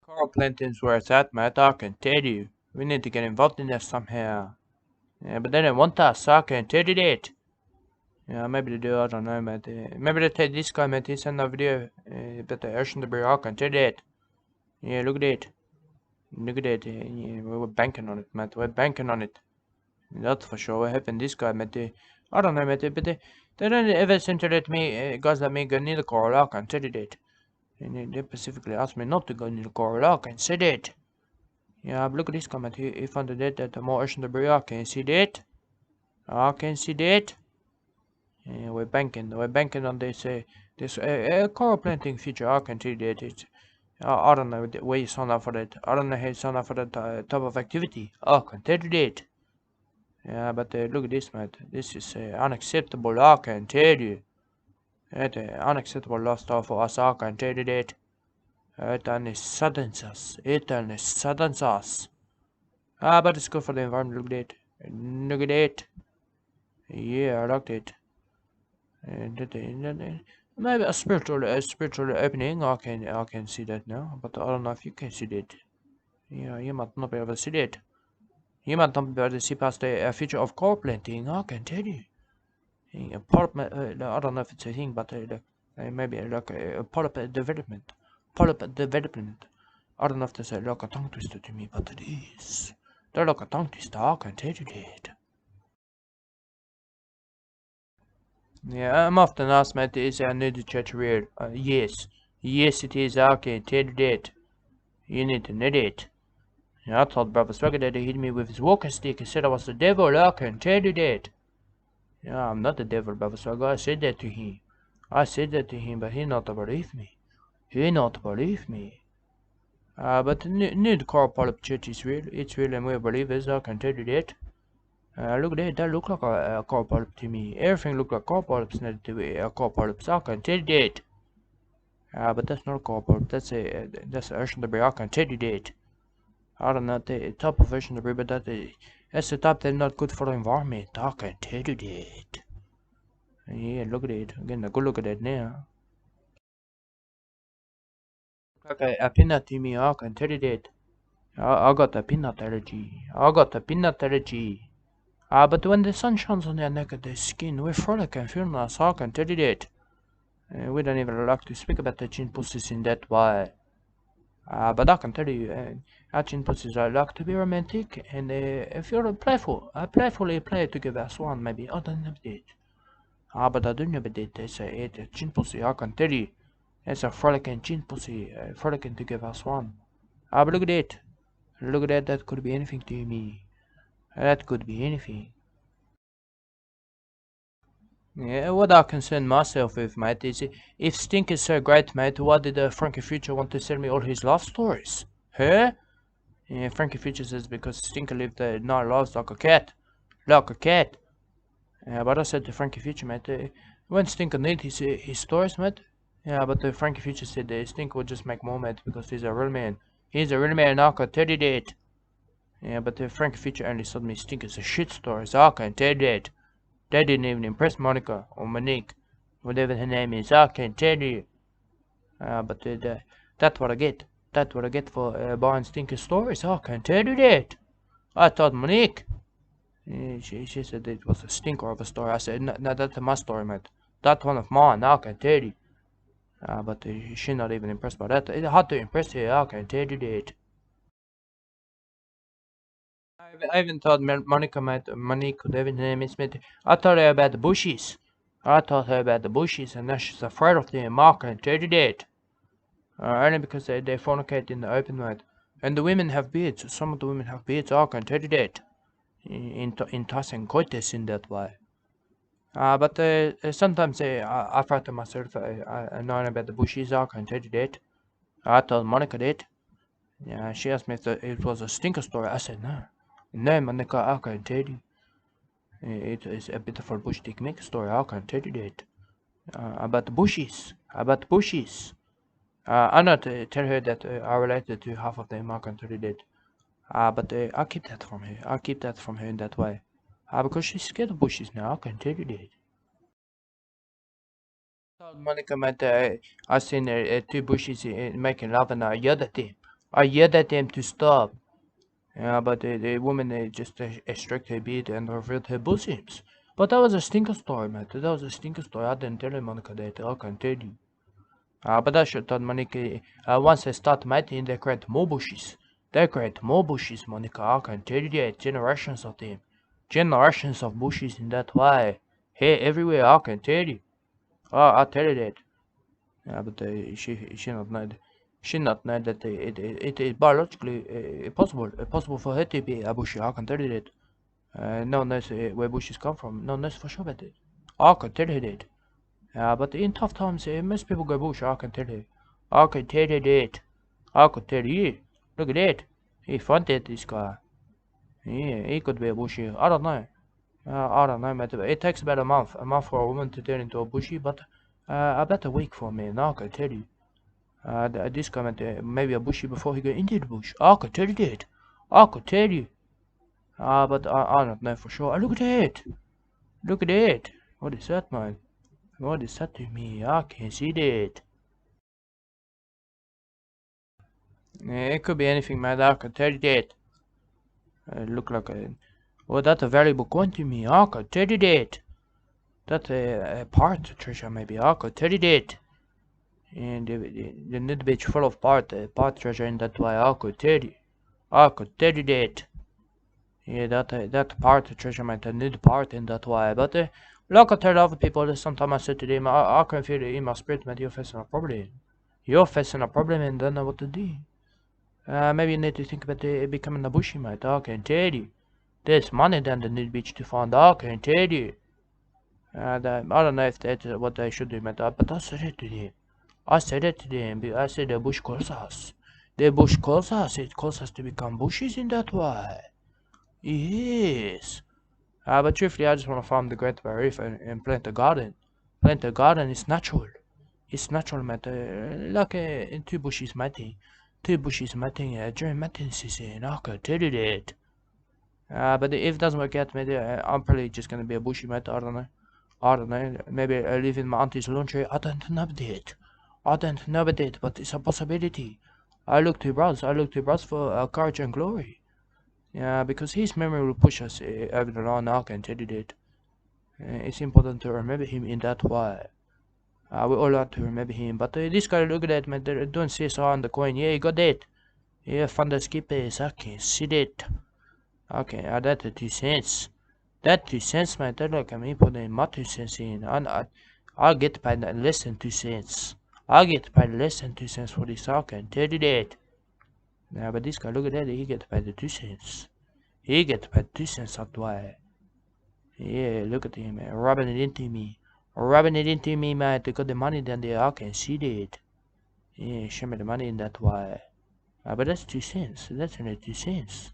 Coral plantains where it's at, mate, I can tell you. We need to get involved in this somehow. Yeah, but they don't want us, so I can tell you that. Yeah, maybe they do, I don't know, mate. Maybe they take this guy, mate, he sent a video about the ocean debris, I can tell you that. Yeah, look at that. Look at that. Yeah, we're banking on it, mate. We're banking on it. That's for sure. We're helping this guy, mate. I don't know, mate, but they don't ever seem to let me, guys like me, go near the coral, I can tell you that. And they specifically asked me not to go near the coral, I can say that. Yeah, but look at this comment. He found that at the more ocean debris. I can see that. I can see that. Yeah, we're banking on this coral planting feature. I can see that. It's, I don't know where you signed up for that. I don't know how you signed up for that type of activity. I can tell you that. Yeah, but look at this, mate. This is unacceptable. I can tell you. It's unacceptable lifestyle for us. I can tell you that. It only saddens us. It only saddens us. But it's good for the environment. Look at that. Look at that. Yeah, I liked it. And maybe a spiritual opening. I can see that now, but I don't know if you can see that. Yeah, you might not be able to see that. You might not be able to see past the feature of core planting. I can tell you. I don't know if it's a thing, but maybe like a polyp development. Polyp development. I don't know if that's like a tongue twister to me, but it is. They're like a tongue twister. I can tell you that. Yeah, I'm often asked, mate, is a NUDE church real? Yes. Yes, it is. I can tell you that. You need to know that. Yeah, I told Brother Swagger that he hit me with his walking stick and said I was the devil. I can tell you that. Yeah, I'm not the devil, Brother Swagger. I said that to him. I said that to him, but he not believe me. He not believe me. But the NUDE core Polyp church is real. It's real and we're believers. I can tell you that. Look at that. That look like a core polyp to me. Everything look like core polyps now to a core polyps. I can tell you that. But that's not a core polyp. That's an ocean debris. I can tell you that. I don't know the type of ocean debris, but that's the type that's not good for the environment. I can tell you that. Yeah, look at it. Again, a good look at that now. Like a peanut to me. I can tell you that. I got a peanut allergy. I got a peanut allergy. But when the sun shines on their naked skin, we're frolic and feel nice. I can tell you that. We don't even like to speak about the chin pussies in that way. But I can tell you, our chin pussies like to be romantic, and if you're playful, playfully play together as one, maybe. I don't know that. But I do know that it's a chin pussy, I can tell you. It's a frolicking chin pussy, frolicking together as one. But look at that. Look at that, that could be anything to me. That could be anything. Yeah, what I concern myself with, mate, is if Stink is so great, mate, why did Frankie Future want to sell me all his love stories? Huh? Yeah, Frankie Future says because Stinker lived 9 lives like a cat. Like a cat. But I said to Frankie Future, mate, when Stinker need his stories, mate. Yeah, but Frankie Future said Stinker would just make more, mate, because he's a real man. He's a real man, I can tell you that. Yeah, but Frankie Future only sold me Stinker's shit stories, I can tell you that. That didn't even impress Monica or Monique, whatever her name is. I can tell you. But that's what I get. That's what I get for buying stinker stories. I can tell you that. I thought Monique. She said it was a stinker of a story. I said, no, that's my story, mate. That's one of mine. I can tell you. But she's not even impressed by that. It's hard to impress her. I can tell you that. I even told Monica, mate, Monique, whatever her name is, mate. I told her about the bushies. I told her about the bushies, and now she's afraid of them. I can tell you that. Only because they fornicate in the open, mate. And the women have beards. Some of the women have beards. I can tell you that. Enticing coitus in that way. But sometimes I frighten myself. I know about the bushies. I can tell you that. I told Monica that. Yeah, she asked me if it was a stinker story. I said no. No, Monica, I can tell you. It is a beautiful BUSHTICK MICK story. I can tell you that. About the bushies. About the bushies. I not tell her that I related to half of them. I can tell you that. But I keep that from her. I keep that from her in that way. Because she's scared of bushes now. I can tell you that. Told Monica, mate, I seen 2 bushes making love and I yelled at them. I yelled at them to stop. Yeah, but the woman just stroked her beard and revealed her bosoms. But that was a stinker story, mate. That was a stinker story. I didn't tell you, Monica, that. I can tell you. But I should tell Monica, once they start mating, they create more bushes. They create more bushes, Monica. I can tell you that. Generations of them. Generations of bushes in that way. Hey, everywhere, I can tell you. I'll tell you that. But she not know. She not know that it is biologically possible for her to be a bushy. I can tell you that. No one knows where bushes come from. No one knows for sure about it. I can tell you that. But in tough times, most people go bush. I can tell you. I can tell you that. I could tell you. Look at that. He funded this guy. Yeah, he could be a bushy. I don't know. I don't know, mate. It takes about a month for a woman to turn into a bushy, but about a week for me. Now I can tell you. This guy meant maybe a bushy before he got into the bush. I could tell you that. I could tell you. But I don't know for sure. Look at that. Look at that. What is that, man? What is that to me? I can't see that. It could be anything, man. I can tell you that. Look like a... Well, that's a valuable coin to me. I can tell you that. That's a part treasure, maybe. I could tell you that. And the NUDE bitch full of part treasure in that way. I could tell you. I could tell you that. Yeah, that part treasure might NUDE part in that way. But like I tell other people, sometimes I say to them, I can feel it in my spirit, man. You're facing a problem. You're facing a problem and don't know what to do. Maybe you need to think about becoming a bushy, mate. I can tell you. There's money down the NUDE beach to find. I can tell you. I don't know if that's what they should do, mate. But I said it to them. I said it to them. I said the bush calls us. The bush calls us. It calls us to become bushes in that way. Yes. But truthfully, I just want to farm the Great Barrier Reef and plant a garden. Plant a garden is natural. It's natural, mate. Like two bushes mating. Two bushes mating during mating season. I can tell you that. But if it doesn't work out, maybe I'm probably just gonna be a bushy, mate. I don't know. I don't know. Maybe I live in my auntie's laundry. I don't know that. I don't know about it, but it's a possibility. I look to BRUZZS. I look to BRUZZS for courage and glory. Yeah, because his memory will push us over the line. I can tell you that. It's important to remember him in that way. We all have to remember him. But this guy, look at that, man. They're doing CSR on the coin. Yeah, you got that. Yeah, fund the skippers. I can see that. Okay, that's 2 cents. That 2 cents, man. That like me putting my 2 cents in. I'll get paid less than 2 cents. I'll get paid less than 2 cents for this. I can tell you that. Now, but this guy, look at that. He gets paid the 2 cents. He gets paid 2 cents that way. Yeah, look at him, man. Rubbing it into me. Rubbing it into me, man. To got the money down there. I can see that. Yeah, show me the money in that way. But that's 2 cents. That's only 2 cents.